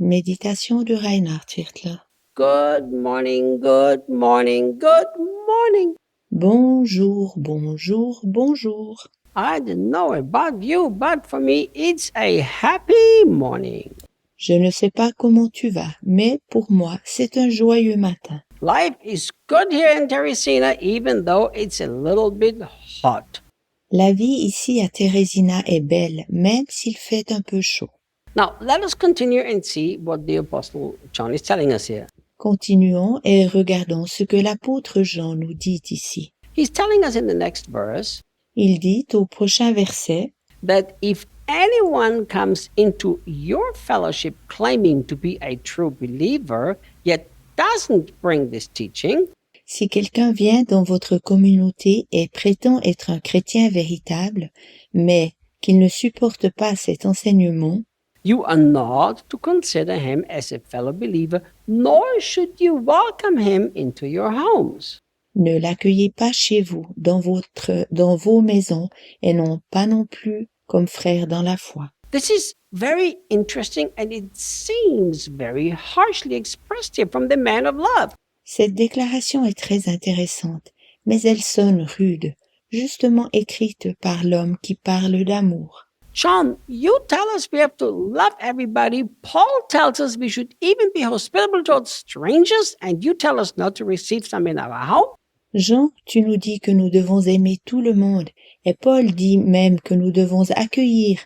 Méditation de Reinhard Hirtler. Good morning, good morning, good morning. Bonjour, bonjour, bonjour. I don't know about you, but for me, it's a happy morning. Je ne sais pas comment tu vas, mais pour moi, c'est un joyeux matin. Life is good here in Teresina, even though it's a little bit hot. La vie ici à Teresina est belle, même s'il fait un peu chaud. Now, let us continue and see what the Apostle John is telling us here. Continuons et regardons ce que l'apôtre Jean nous dit ici. He's telling us in the next verse Il dit au prochain verset, that if anyone comes into your fellowship claiming to be a true believer, yet doesn't bring this teaching, si quelqu'un vient dans votre communauté et prétend être un chrétien véritable, mais qu'il ne supporte pas cet enseignement, you are not to consider him as a fellow believer, nor should you welcome him into your homes. ne l'accueillez pas chez vous, dans vos maisons, et pas non plus comme frère dans la foi. This is very interesting and it seems very harshly expressed here from the man of love. Cette déclaration est très intéressante, mais elle sonne rude, justement écrite par l'homme qui parle d'amour. John, you tell us we have to love everybody. Paul tells us we should even be hospitable towards strangers, and you tell us not to receive some in our home? Jean, tu nous dis que nous devons aimer tout le monde, et Paul dit même que nous devons accueillir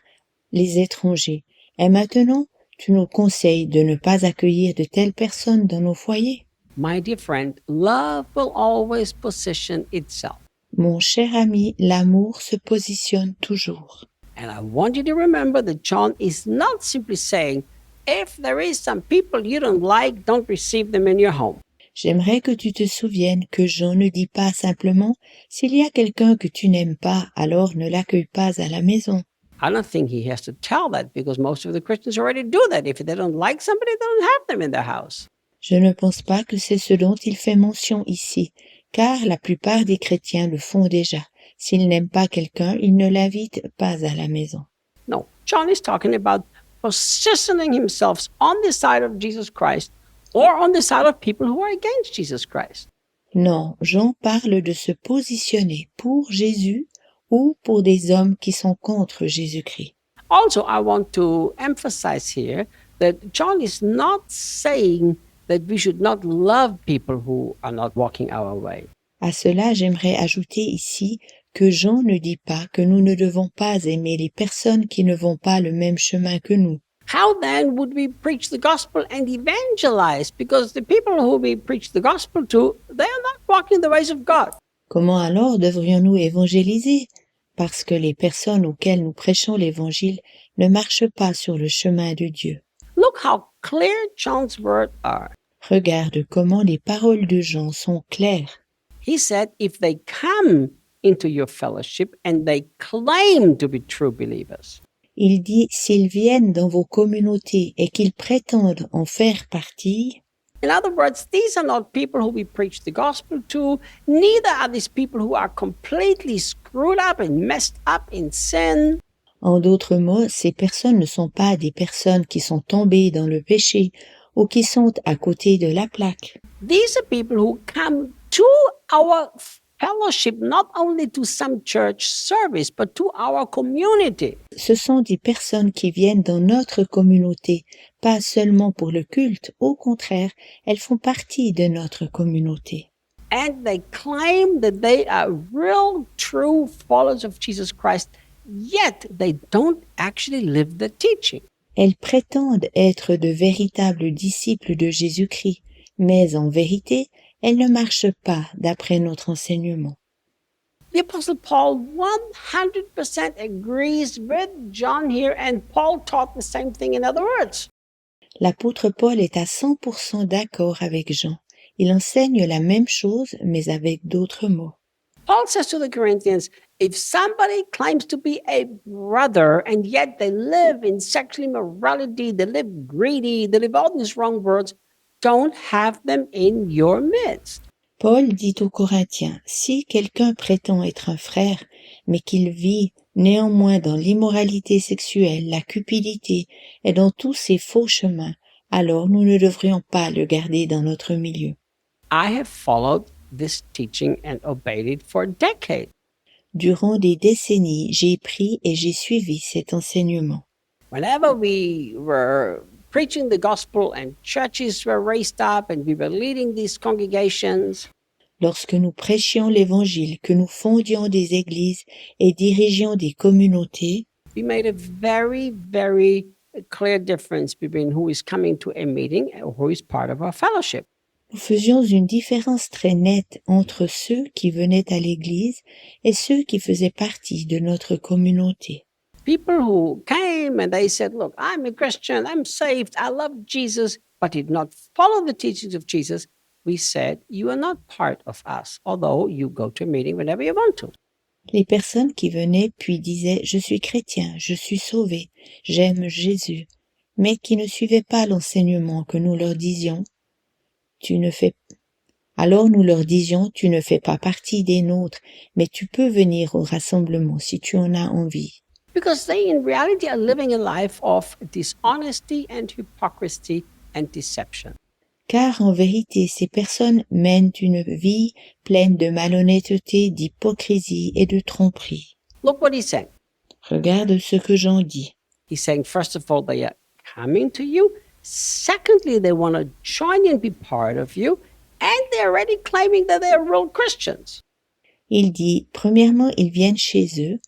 les étrangers. Et maintenant, tu nous conseilles de ne pas accueillir de telles personnes dans nos foyers. My dear friend, love will always position itself. Mon cher ami, l'amour se positionne toujours. And I want you to remember that John is not simply saying, if there is some people you don't like, don't receive them in your home. J'aimerais que tu te souviennes que Jean ne dit pas simplement « S'il y a quelqu'un que tu n'aimes pas, alors ne l'accueille pas à la maison ». I don't think he has to tell that because most of the Christians already do that. If they don't like somebody, they don't have them in their house. Je ne pense pas que c'est ce dont il fait mention ici, car la plupart des chrétiens le font déjà. S'ils n'aiment pas quelqu'un, ils ne l'invitent pas à la maison. No, John is talking about positioning himself on the side of Jesus Christ or on the side of people who are against Jesus Christ. Non, Jean parle de se positionner pour Jésus ou pour des hommes qui sont contre Jésus-Christ. Also, I want to emphasize here that John is not saying that we should not love people who are not walking our way. À cela, j'aimerais ajouter ici que Jean ne dit pas que nous ne devons pas aimer les personnes qui ne vont pas le même chemin que nous. How then would we preach the gospel and evangelize? Because the people who we preach the gospel to, they are not walking the ways of God. Comment alors devrions-nous évangéliser? Parce que les personnes auxquelles nous prêchons l'évangile ne marchent pas sur le chemin de Dieu. Look how clear John's words are. Regarde comment les paroles de Jean sont claires. He said, if they come into your fellowship and they claim to be true believers. Il dit, s'ils viennent dans vos communautés et qu'ils prétendent en faire partie, In other words, these are not people who we preach the gospel to, neither are these people who are completely screwed up and messed up in sin. en d'autres mots, ces personnes ne sont pas des personnes qui sont tombées dans le péché ou qui sont à côté de la plaque. These are people who come to our fellowship, not only to some church service, but to our community. Ce sont des personnes qui viennent dans notre communauté, pas seulement pour le culte, au contraire, elles font partie de notre communauté. And they claim that they are real, true followers of Jesus Christ, yet they don't actually live the teaching. Elles prétendent être de véritables disciples de Jésus-Christ, mais en vérité, elles ne marchent pas d'après notre enseignement. The Apostle Paul 100% agrees with John here, and Paul taught the same thing in other words. L'apôtre Paul est à 100% d'accord avec Jean. Il enseigne la même chose, mais avec d'autres mots. Paul says to the Corinthians, if somebody claims to be a brother and yet they live in sexual immorality, they live greedy, they live all these wrong words, don't have them in your midst. Paul dit aux Corinthiens, si quelqu'un prétend être un frère, mais qu'il vit néanmoins dans l'immoralité sexuelle, la cupidité et dans tous ces faux chemins, alors nous ne devrions pas le garder dans notre milieu. I have followed this teaching and obeyed it for decades. Durant des décennies, j'ai pris et j'ai suivi cet enseignement. Whenever we were preaching the gospel and churches were raised up and we were leading these congregations, Lorsque nous prêchions l'Évangile, que nous fondions des églises et dirigions des communautés, we made a very, very clear difference between who is coming to a meeting and who is part of our fellowship. nous faisions une différence très nette entre ceux qui venaient à l'église et ceux qui faisaient partie de notre communauté. People who came and they said, look, I'm a Christian, I'm saved, I love Jesus, but did not follow the teachings of Jesus, we said, you are not part of us, although you go to a meeting whenever you want to. Les personnes qui venaient puis disaient « Je suis chrétien, je suis sauvé, j'aime Jésus », mais qui ne suivaient pas l'enseignement que nous leur disions, alors nous leur disions « Tu ne fais pas partie des nôtres, mais tu peux venir au rassemblement si tu en as envie. » Because they, in reality, are living a life of dishonesty and hypocrisy and deception. Car en vérité, ces personnes mènent une vie pleine de malhonnêteté, d'hypocrisie et de tromperie. Look what he's saying. Regarde ce que Jean dit. He's saying, first of all, they are coming to you. Secondly, they want to join and be part of you. And they're already claiming that they're real Christians. Il dit, premièrement, ils viennent chez eux.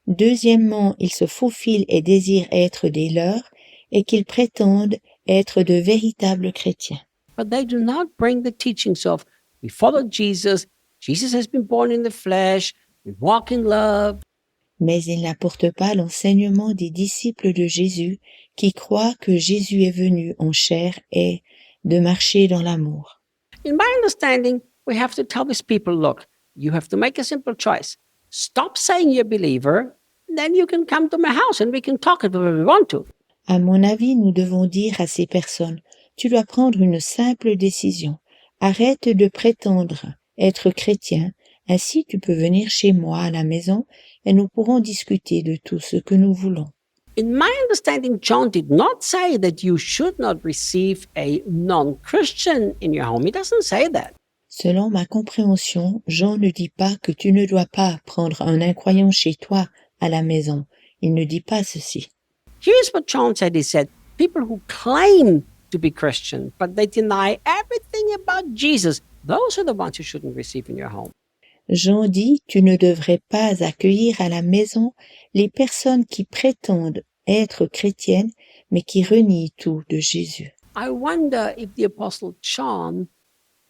Deuxièmement, ils se faufilent et désirent être des leurs et qu'ils prétendent être de véritables chrétiens. But they do not bring the teachings of, we follow Jesus, Jesus has been born in the flesh, we walk in love. Mais ils n'apportent pas l'enseignement des disciples de Jésus qui croient que Jésus est venu en chair et de marcher dans l'amour. In my understanding, we have to tell these people, look, you have to make a simple choice. Stop saying you're a believer, then you can come to my house and we can talk if we want to. À mon avis, nous devons dire à ces personnes, tu dois prendre une simple décision. Arrête de prétendre être chrétien, ainsi tu peux venir chez moi à la maison et nous pourrons discuter de tout ce que nous voulons. In my understanding, John did not say that you should not receive a non-Christian in your home. He doesn't say that. Selon ma compréhension, Jean ne dit pas que tu ne dois pas prendre un incroyant chez toi à la maison. Il ne dit pas ceci. Here's what John said. He said, people who claim to be Christian, but they deny everything about Jesus, those are the ones you shouldn't receive in your home. Jean dit, tu ne devrais pas accueillir à la maison les personnes qui prétendent être chrétiennes, mais qui renient tout de Jésus. I wonder if the Apostle John,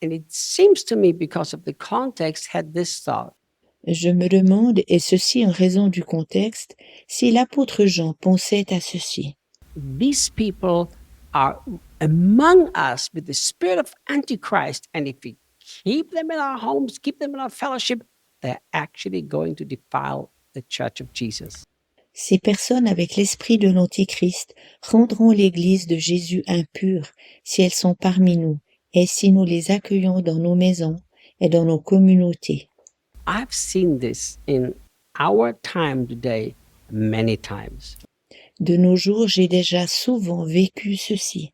and it seems to me because of the context, had this thought. Je me demande, et ceci en raison du contexte, si l'apôtre Jean pensait à ceci. These people are among us with the spirit of Antichrist, and if we keep them in our homes, keep them in our fellowship, they're actually going to defile the church of Jesus. Ces personnes avec l'esprit de l'Antichrist rendront l'Église de Jésus impure si elles sont parmi nous et si nous les accueillons dans nos maisons et dans nos communautés. I've seen this in our time today many times. De nos jours, j'ai déjà souvent vécu ceci.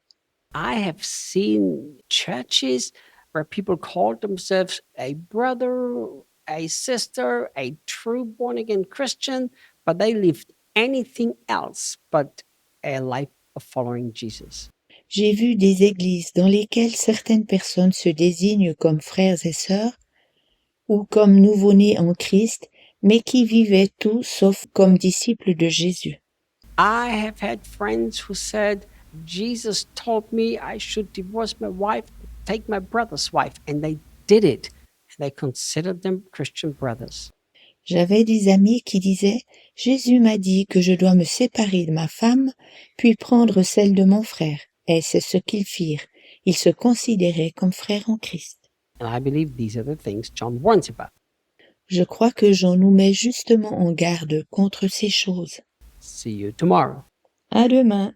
I have seen churches where people called themselves a brother, a sister, a true born-again Christian, but they lived anything else but a life of following Jesus. J'ai vu des églises dans lesquelles certaines personnes se désignent comme frères et sœurs ou comme nouveau-nés en Christ, mais qui vivaient tout sauf comme disciples de Jésus. I have had friends who said, Jesus told me I should divorce my wife, take my brother's wife, and they did it. And they considered them Christian brothers. J'avais des amis qui disaient « Jésus m'a dit que je dois me séparer de ma femme, puis prendre celle de mon frère. » Et c'est ce qu'ils firent. Ils se considéraient comme frères en Christ. And I believe these are the things John warns about. Je crois que Jean nous met justement en garde contre ces choses. See you tomorrow. À demain.